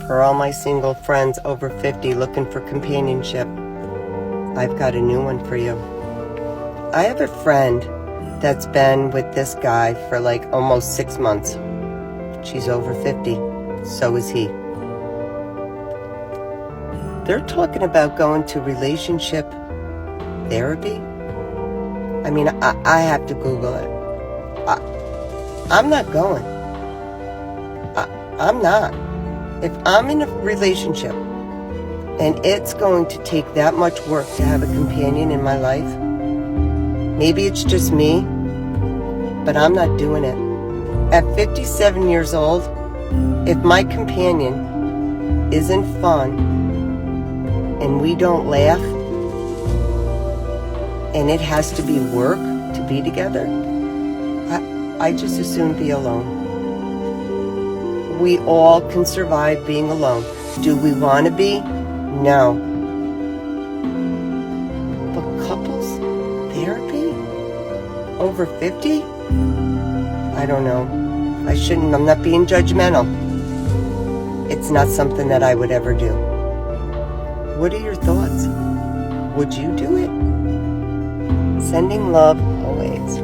For all my single friends over 50 looking for companionship, I've got a new one for you. I have a friend that's been with this guy for like almost 6 months. She's over 50. So is he. They're talking about going to relationship therapy. I mean, I have to Google it. I'm not going. I'm not. If I'm in a relationship and it's going to take that much work to have a companion in my life, maybe it's just me, but I'm not doing it. At 57 years old, if my companion isn't fun and we don't laugh and it has to be work to be together, I just as soon be alone. We all can survive being alone. Do we want to be? No. But couples therapy? Over 50? I don't know. I'm not being judgmental. It's not something that I would ever do. What are your thoughts? Would you do it? Sending love always.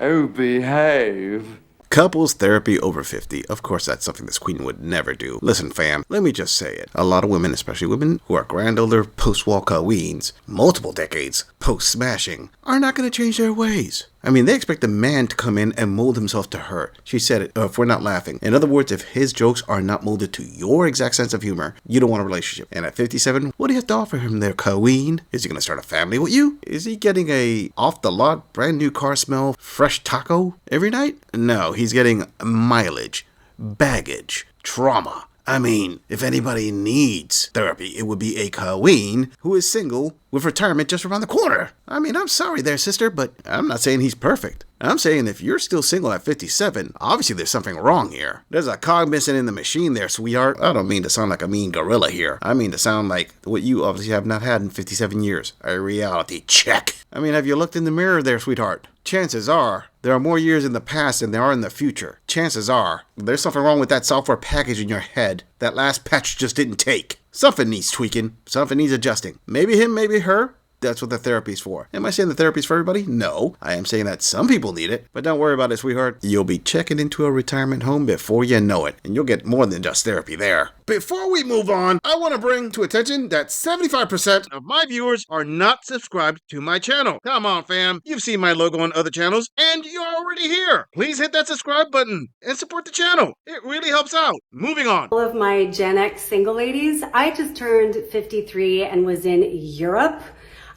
Oh, behave. Couples therapy over 50. Of course, that's something this queen would never do. Listen, fam, let me just say it. A lot of women, especially women who are grand older post-wall queens, multiple decades post-smashing, are not going to change their ways. I mean, they expect a man to come in and mold himself to her. She said it, if we're not laughing. In other words, if his jokes are not molded to your exact sense of humor, you don't want a relationship. And at 57, what do you have to offer him there, queen? Is he going to start a family with you? Is he getting a off-the-lot, brand new car smell, fresh taco every night? No, he's getting mileage, baggage, trauma. I mean, if anybody needs therapy, it would be a queen who is single with retirement just around the corner. I mean, I'm sorry there, sister, but I'm not saying he's perfect. I'm saying if you're still single at 57, obviously there's something wrong here. There's a cog missing in the machine there, sweetheart. I don't mean to sound like a mean gorilla here. I mean to sound like what you obviously have not had in 57 years. A reality check. I mean, have you looked in the mirror there, sweetheart? Chances are there are more years in the past than there are in the future. Chances are there's something wrong with that software package in your head. That last patch just didn't take. Something needs tweaking. Something needs adjusting. Maybe him, maybe her. That's what the therapy's for. Am I saying the therapy's for everybody? No. I am saying that some people need it. But don't worry about it, sweetheart. You'll be checking into a retirement home before you know it. And you'll get more than just therapy there. Before we move on, I want to bring to attention that 75% of my viewers are not subscribed to my channel. Come on, fam. You've seen my logo on other channels, and you're already here. Please hit that subscribe button and support the channel. It really helps out. Moving on. All of my Gen X single ladies, I just turned 53 and was in Europe.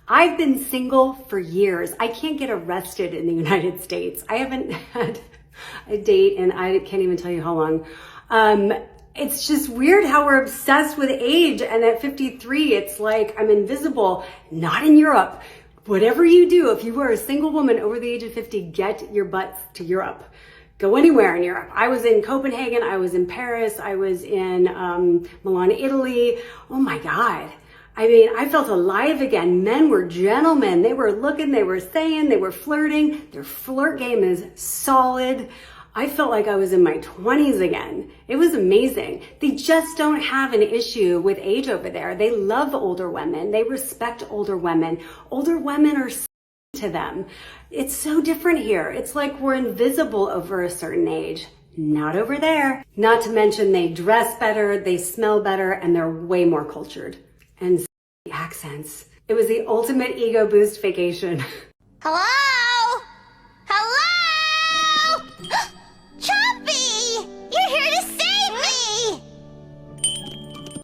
I've been single for years. I can't get arrested in the United States. I haven't had a date and I can't even tell you how long. It's just weird how we're obsessed with age, and at 53, it's like I'm invisible. Not in Europe. Whatever you do, if you are a single woman over the age of 50, get your butts to Europe. Go anywhere in Europe. I was in Copenhagen, I was in Paris, I was in Milan, Italy. Oh my God. I mean, I felt alive again. Men were gentlemen. They were looking, they were saying, they were flirting. Their flirt game is solid. I felt like I was in my 20s again. It was amazing. They just don't have an issue with age over there. They love older women. They respect older women. Older women are to them. It's so different here. It's like we're invisible over a certain age. Not over there. Not to mention they dress better, they smell better, and they're way more cultured. And accents. It was the ultimate ego boost vacation. Hello? Hello? Choppy! You're here to save me!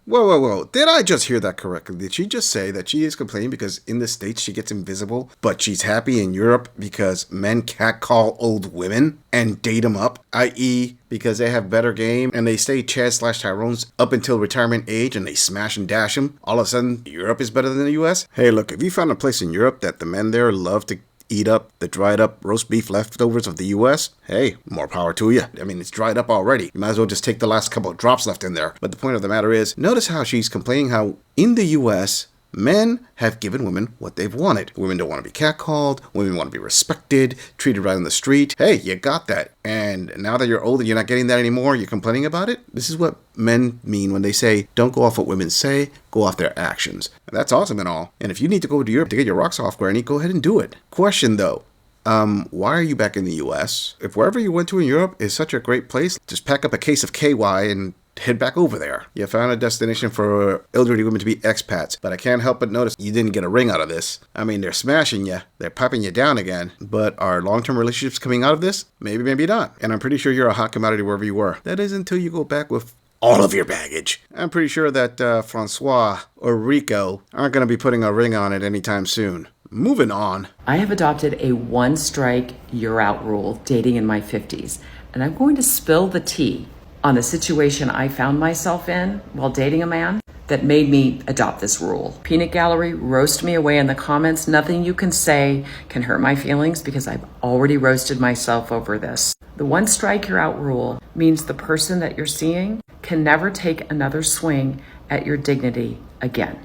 Whoa. Did I just hear that correctly? Did she just say that she is complaining because in the States she gets invisible, but she's happy in Europe because men catcall old women and date them up, i.e. because they have better game and they stay Chad/Tyrone's up until retirement age and they smash and dash them? All of a sudden, Europe is better than the US? Hey, look, if you found a place in Europe that the men there love to eat up the dried up roast beef leftovers of the US, hey, more power to you. I mean, it's dried up already. You might as well just take the last couple of drops left in there. But the point of the matter is, notice how she's complaining how in the US, Men have given women what they've wanted. Women don't want to be catcalled. Women want to be respected, treated right on the street. Hey, you got that. And now that you're old and you're not getting that anymore, you're complaining about it? This is what men mean when they say, don't go off what women say, go off their actions. And that's awesome and all. And if you need to go to Europe to get your rocks off, Granny, go ahead and do it. Question though. Why are you back in the US? If wherever you went to in Europe is such a great place, just pack up a case of KY and head back over there. You found a destination for elderly women to be expats, but I can't help but notice you didn't get a ring out of this. I mean, they're smashing you, they're popping you down again, but are long-term relationships coming out of this? Maybe, maybe not. And I'm pretty sure you're a hot commodity wherever you were. That is until you go back with all of your baggage. I'm pretty sure that Francois or Rico aren't going to be putting a ring on it anytime soon. Moving on. I have adopted a one strike, you're out rule dating in my 50s, and I'm going to spill the tea on the situation I found myself in while dating a man that made me adopt this rule. Peanut gallery, roast me away in the comments. Nothing you can say can hurt my feelings because I've already roasted myself over this. The one strike, you're out rule means the person that you're seeing can never take another swing at your dignity again.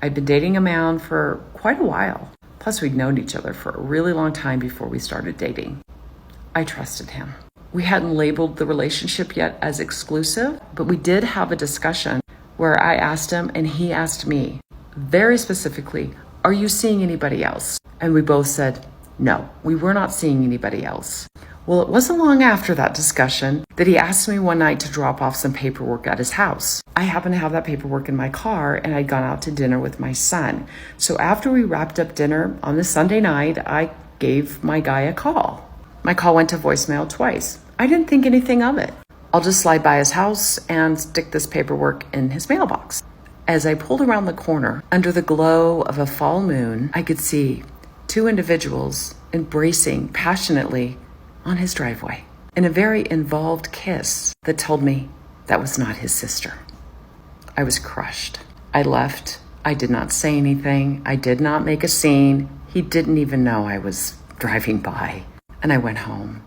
I've been dating a man for quite a while. Plus, we'd known each other for a really long time before we started dating. I trusted him. We hadn't labeled the relationship yet as exclusive, but we did have a discussion where I asked him and he asked me very specifically, are you seeing anybody else? And we both said, no, we were not seeing anybody else. Well, it wasn't long after that discussion that he asked me one night to drop off some paperwork at his house. I happened to have that paperwork in my car and I'd gone out to dinner with my son. So after we wrapped up dinner on the Sunday night, I gave my guy a call. My call went to voicemail twice. I didn't think anything of it. I'll just slide by his house and stick this paperwork in his mailbox. As I pulled around the corner, under the glow of a fall moon, I could see two individuals embracing passionately on his driveway in a very involved kiss that told me that was not his sister. I was crushed. I left. I did not say anything. I did not make a scene. He didn't even know I was driving by. And I went home.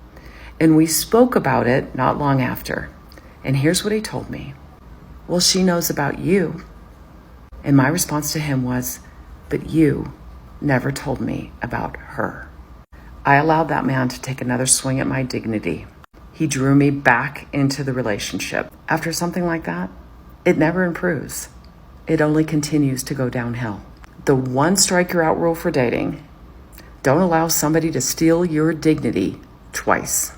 And we spoke about it not long after. And here's what he told me. Well, she knows about you. And my response to him was, but you never told me about her. I allowed that man to take another swing at my dignity. He drew me back into the relationship. After something like that, it never improves. It only continues to go downhill. The one strike you're out rule for dating: don't allow somebody to steal your dignity twice.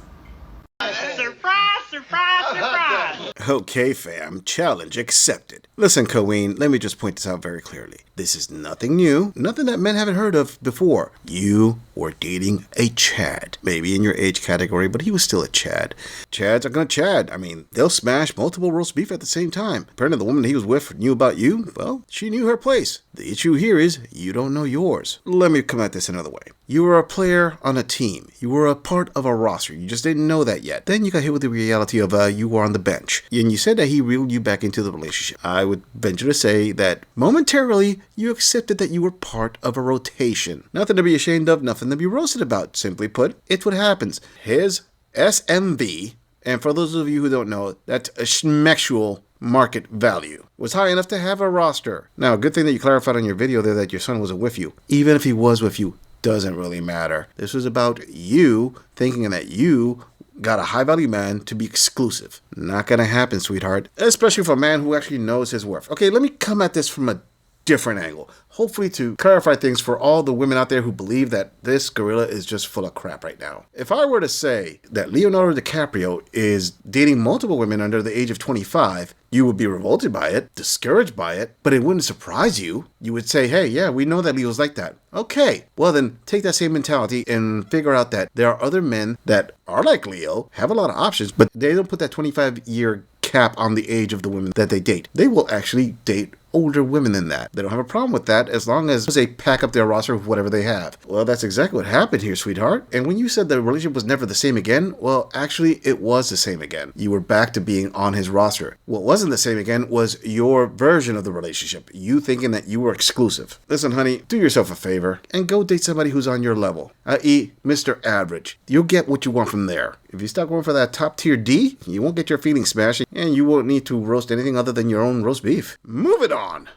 Surprise, surprise, surprise! Okay, fam, challenge accepted. Listen, Queen, let me just point this out very clearly. This is nothing new, nothing that men haven't heard of before. You were dating a Chad. Maybe in your age category, but he was still a Chad. Chads are gonna Chad. I mean, they'll smash multiple roast beef at the same time. Apparently the woman he was with knew about you. Well, she knew her place. The issue here is you don't know yours. Let me come at this another way. You were a player on a team. You were a part of a roster. You just didn't know that yet. Then you got hit with the reality of you were on the bench. And you said that he reeled you back into the relationship. I would venture to say that momentarily you accepted that you were part of a rotation. Nothing to be ashamed of, nothing to be roasted about. Simply put, it's what happens. His SMV, and for those of you who don't know, that's a schmexual market value, was high enough to have a roster. Now, a good thing that you clarified on your video there that your son wasn't with you. Even if he was with you, doesn't really matter. This was about you thinking that you got a high value man to be exclusive. Not gonna happen, sweetheart. Especially for a man who actually knows his worth. Okay, let me come at this from a different angle. Hopefully to clarify things for all the women out there who believe that this gorilla is just full of crap right now. If I were to say that Leonardo DiCaprio is dating multiple women under the age of 25, you would be revolted by it, discouraged by it, but it wouldn't surprise you. You would say, hey, yeah, we know that Leo's like that. Okay, well then take that same mentality and figure out that there are other men that are like Leo, have a lot of options, but they don't put that 25-year cap on the age of the women that they date. They will actually date older women than that. They don't have a problem with that as long as they pack up their roster with whatever they have. Well, that's exactly what happened here, sweetheart. And when you said the relationship was never the same again, well, actually, it was the same again. You were back to being on his roster. What wasn't the same again was your version of the relationship. You thinking that you were exclusive. Listen, honey, do yourself a favor and go date somebody who's on your level, i.e. Mr. Average. You'll get what you want from there. If you start going for that top tier D, you won't get your feelings smashed and you won't need to roast anything other than your own roast beef. Move it on!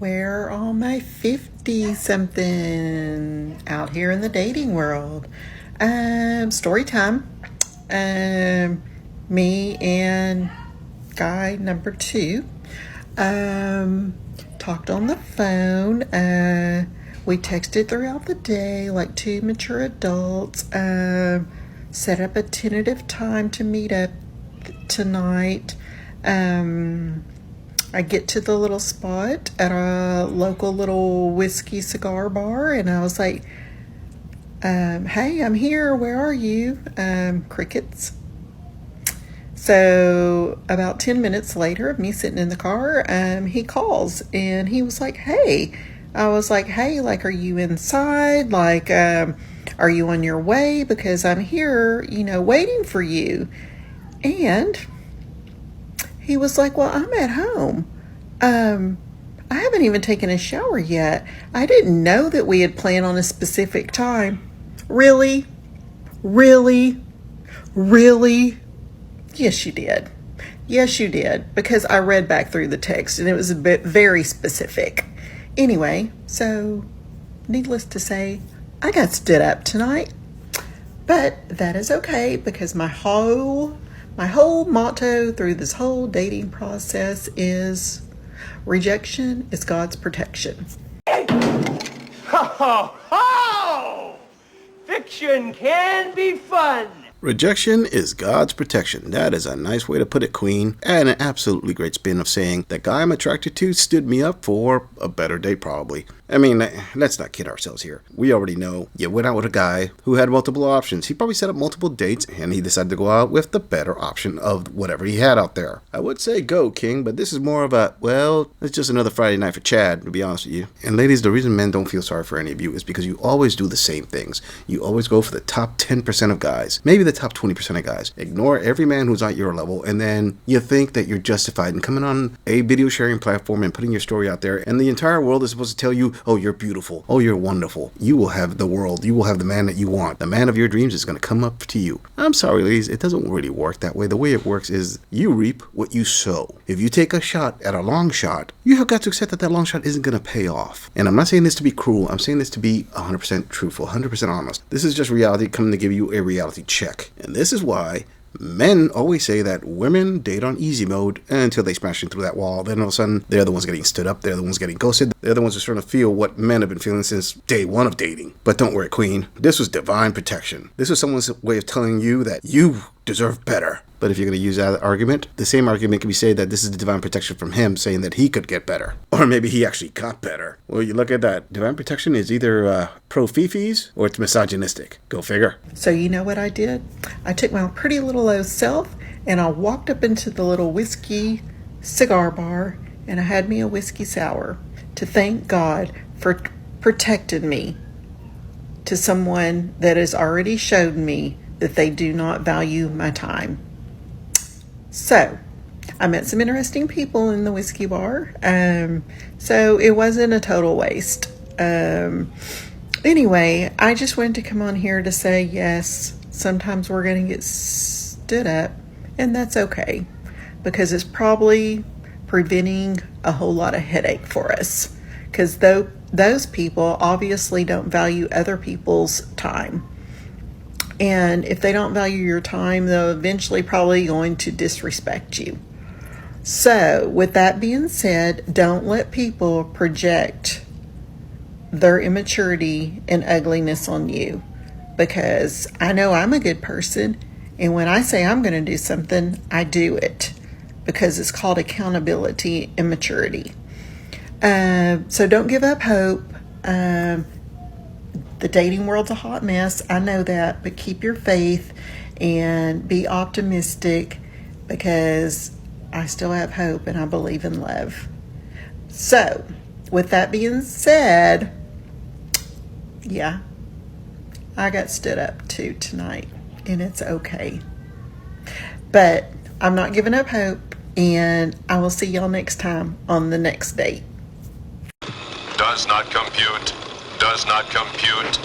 where are all my 50-something out here in the dating world? Story time. Me and guy number 2 talked on the phone. We texted throughout the day like 2 mature adults. Set up a tentative time to meet up tonight. I get to the little spot at a local little whiskey cigar bar, and I was like, hey, I'm here. Where are you? Crickets. So about 10 minutes later of me sitting in the car, he calls, and he was like, hey. I was like, hey, like, are you inside? Like, are you on your way? Because I'm here, waiting for you. And he was like, well, I'm at home. I haven't even taken a shower yet. I didn't know that we had planned on a specific time. Really? Really? Really? Yes, you did. Yes, you did. Because I read back through the text and it was a bit very specific. Anyway, so needless to say, I got stood up tonight. But that is okay, because my whole motto through this whole dating process is rejection is God's protection. Ho, ho! Fiction can be fun. Rejection is God's protection. That is a nice way to put it, Queen, and an absolutely great spin of saying that guy I'm attracted to stood me up for a better date, probably. I mean, let's not kid ourselves here. We already know you went out with a guy who had multiple options. He probably set up multiple dates, and he decided to go out with the better option of whatever he had out there. I would say go, King, but this is more of a, well, it's just another Friday night for Chad, to be honest with you. And ladies, the reason men don't feel sorry for any of you is because you always do the same things. You always go for the top 10% of guys, maybe the top 20% of guys. Ignore every man who's at your level, and then you think that you're justified in coming on a video sharing platform and putting your story out there, and the entire world is supposed to tell you, oh, you're beautiful, oh, you're wonderful, you will have the world, you will have the man that you want, the man of your dreams is going to come up to you. I'm sorry, ladies, it doesn't really work that way. The way it works is you reap what you sow. If you take a shot at a long shot, you have got to accept that that long shot isn't going to pay off. And I'm not saying this to be cruel, I'm saying this to be 100% truthful, 100% honest. This is just reality coming to give you a reality check. And this is why men always say that women date on easy mode until they smash through that wall. Then all of a sudden, they're the ones getting stood up. They're the ones getting ghosted. They're the ones who are starting to feel what men have been feeling since day one of dating. But don't worry, Queen. This was divine protection. This was someone's way of telling you that you deserve better. But if you're going to use that argument, the same argument can be said that this is the divine protection from him saying that he could get better. Or maybe he actually got better. Well, you look at that. Divine protection is either pro-fifis or it's misogynistic. Go figure. So you know what I did? I took my pretty little old self and I walked up into the little whiskey cigar bar and I had me a whiskey sour to thank God for protecting me to someone that has already showed me that they do not value my time. So, I met some interesting people in the whiskey bar, so it wasn't a total waste. Anyway, I just wanted to come on here to say, yes, sometimes we're going to get stood up, and that's okay, because it's probably preventing a whole lot of headache for us, because those people obviously don't value other people's time. And if they don't value your time, they'll eventually probably going to disrespect you. So, with that being said, don't let people project their immaturity and ugliness on you. Because I know I'm a good person, and when I say I'm going to do something, I do it. Because it's called accountability and maturity. So don't give up hope. The dating world's a hot mess. I know that, but keep your faith and be optimistic, because I still have hope and I believe in love. So, with that being said, yeah, I got stood up too tonight, and it's okay. But I'm not giving up hope, and I will see y'all next time on the next date. Does not compute. Does not compute.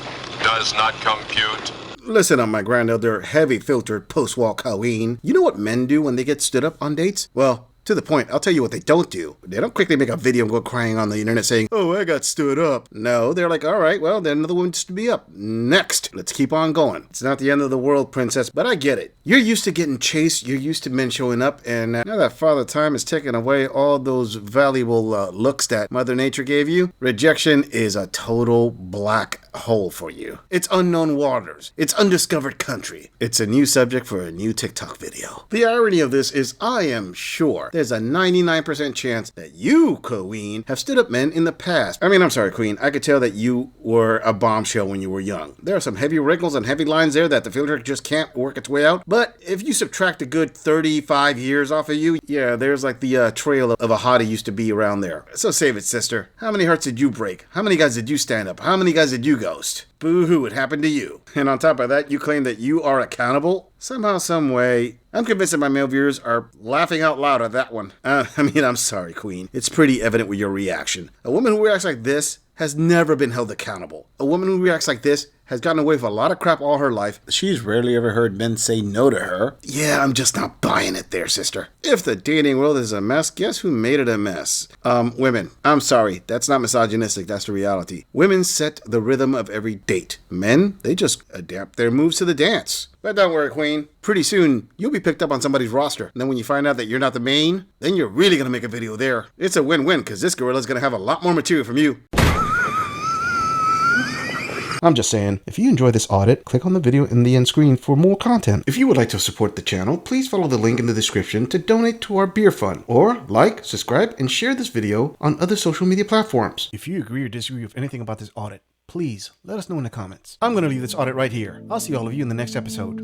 Does not compute. Listen up, my grandelder, heavy filtered post-walk Halloween. You know what men do when they get stood up on dates? Well, To the point, I'll tell you what they don't do. They don't quickly make a video and go crying on the internet saying, oh, I got stood up. No, they're like, all right, well, then another woman just to be up. Next. Let's keep on going. It's not the end of the world, princess, but I get it. You're used to getting chased. You're used to men showing up. And now that Father Time has taken away all those valuable looks that Mother Nature gave you, rejection is a total black hole for you. It's unknown waters. It's undiscovered country. It's a new subject for a new TikTok video. The irony of this is I am sure there's a 99% chance that you, Queen, have stood up men in the past. I mean, I'm sorry, Queen. I could tell that you were a bombshell when you were young. There are some heavy wrinkles and heavy lines there that the filter just can't work its way out. But if you subtract a good 35 years off of you, yeah, there's like the trail of a hottie used to be around there. So save it, sister. How many hearts did you break? How many guys did you stand up? How many guys did you ghost? Boo-hoo, it happened to you. And on top of that, you claim that you are accountable? Somehow, some way, I'm convinced that my male viewers are laughing out loud at that one. I'm sorry, Queen. It's pretty evident with your reaction. A woman who reacts like this has never been held accountable. A woman who reacts like this has gotten away with a lot of crap all her life. She's rarely ever heard men say no to her. Yeah, I'm just not buying it there, sister. If the dating world is a mess, guess who made it a mess? Women. I'm sorry, that's not misogynistic, that's the reality. Women set the rhythm of every date. Men, they just adapt their moves to the dance. But don't worry, Queen. Pretty soon, you'll be picked up on somebody's roster. And then when you find out that you're not the main, then you're really gonna make a video there. It's a win-win, because this gorilla's gonna have a lot more material from you. I'm just saying, if you enjoy this audit, click on the video in the end screen for more content. If you would like to support the channel, please follow the link in the description to donate to our beer fund. Or like, subscribe, and share this video on other social media platforms. If you agree or disagree with anything about this audit, please let us know in the comments. I'm going to leave this audit right here. I'll see all of you in the next episode.